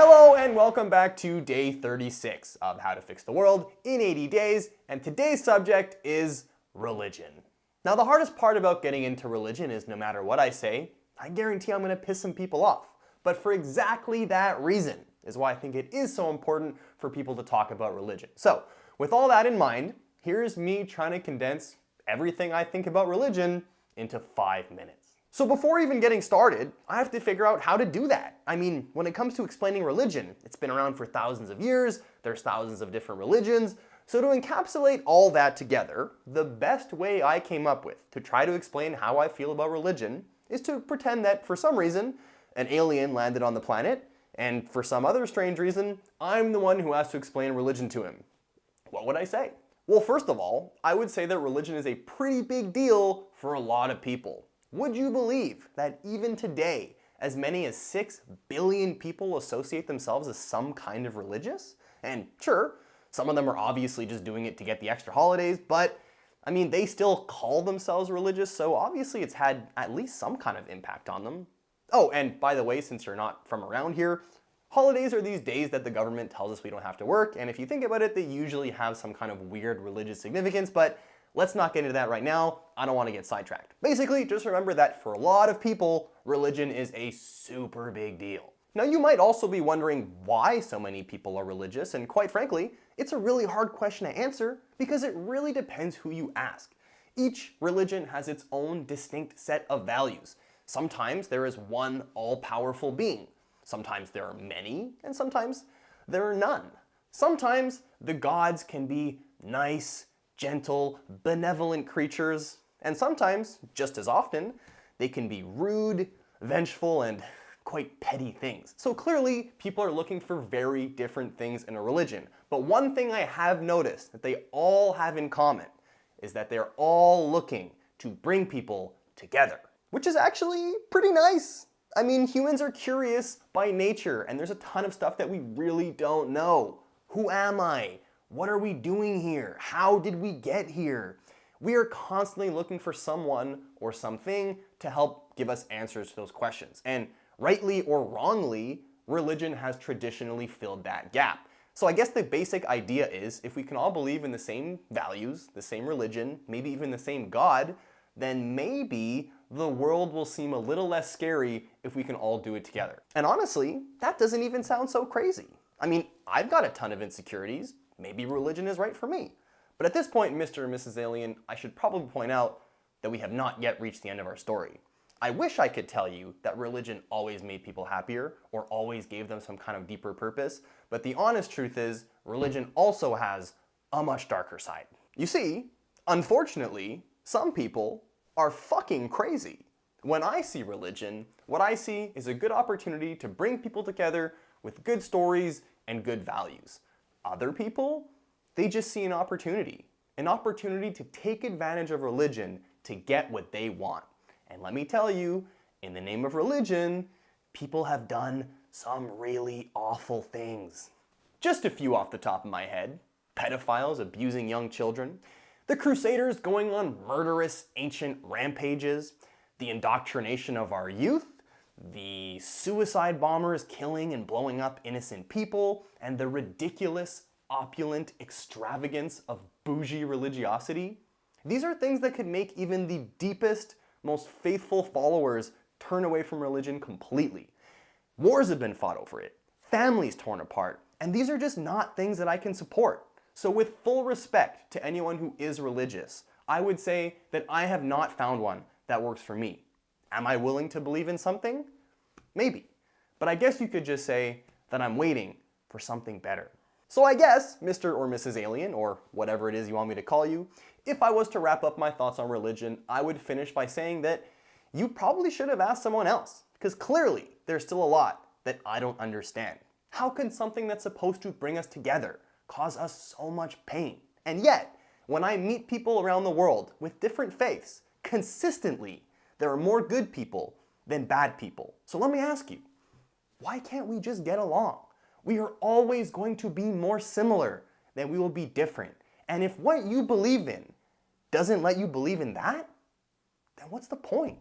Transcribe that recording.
Hello and welcome back to day 36 of How to Fix the World in 80 Days, and today's subject is religion. Now the hardest part about getting into religion is no matter what I say, I guarantee I'm going to piss some people off. But for exactly that reason is why I think it is so important for people to talk about religion. So with all that in mind, here's me trying to condense everything I think about religion into 5 minutes. So before even getting started, I have to figure out how to do that. I mean, when it comes to explaining religion, it's been around for thousands of years, there's thousands of different religions, so to encapsulate all that together, the best way I came up with to try to explain how I feel about religion is to pretend that for some reason, an alien landed on the planet, and for some other strange reason, I'm the one who has to explain religion to him. What would I say? Well, first of all, I would say that religion is a pretty big deal for a lot of people. Would you believe that even today, as many as 6 billion people associate themselves as some kind of religious? And sure, some of them are obviously just doing it to get the extra holidays, but I mean, they still call themselves religious, so obviously it's had at least some kind of impact on them. Oh, and by the way, since you're not from around here, holidays are these days that the government tells us we don't have to work, and if you think about it, they usually have some kind of weird religious significance, but let's not get into that right now. I don't want to get sidetracked. Basically, just remember that for a lot of people, religion is a super big deal. Now, you might also be wondering why so many people are religious, and quite frankly, it's a really hard question to answer because it really depends who you ask. Each religion has its own distinct set of values. Sometimes there is one all-powerful being. Sometimes there are many, and sometimes there are none. Sometimes the gods can be nice, gentle, benevolent creatures, and sometimes, just as often, they can be rude, vengeful, and quite petty things. So clearly, people are looking for very different things in a religion. But one thing I have noticed that they all have in common is that they're all looking to bring people together, which is actually pretty nice. I mean, humans are curious by nature, and there's a ton of stuff that we really don't know. Who am I? What are we doing here? How did we get here? We are constantly looking for someone or something to help give us answers to those questions. And rightly or wrongly, religion has traditionally filled that gap. So I guess the basic idea is if we can all believe in the same values, the same religion, maybe even the same God, then maybe the world will seem a little less scary if we can all do it together. And honestly, that doesn't even sound so crazy. I mean, I've got a ton of insecurities. Maybe religion is right for me. But at this point, Mr. and Mrs. Alien, I should probably point out that we have not yet reached the end of our story. I wish I could tell you that religion always made people happier or always gave them some kind of deeper purpose, but the honest truth is religion also has a much darker side. You see, unfortunately, some people are fucking crazy. When I see religion, what I see is a good opportunity to bring people together with good stories and good values. Other people, they just see an opportunity to take advantage of religion to get what they want. And let me tell you, in the name of religion, people have done some really awful things. Just a few off the top of my head. Pedophiles abusing young children, the Crusaders going on murderous ancient rampages, the indoctrination of our youth, the suicide bombers killing and blowing up innocent people, and the ridiculous, opulent extravagance of bougie religiosity. These are things that could make even the deepest, most faithful followers turn away from religion completely. Wars have been fought over it, families torn apart, and these are just not things that I can support. So with full respect to anyone who is religious, I would say that I have not found one that works for me. Am I willing to believe in something? Maybe. But I guess you could just say that I'm waiting for something better. So I guess, Mr. or Mrs. Alien, or whatever it is you want me to call you, if I was to wrap up my thoughts on religion, I would finish by saying that you probably should have asked someone else, because clearly there's still a lot that I don't understand. How can something that's supposed to bring us together cause us so much pain? And yet, when I meet people around the world with different faiths, consistently, there are more good people than bad people. So let me ask you, why can't we just get along? We are always going to be more similar than we will be different. And if what you believe in doesn't let you believe in that, then what's the point?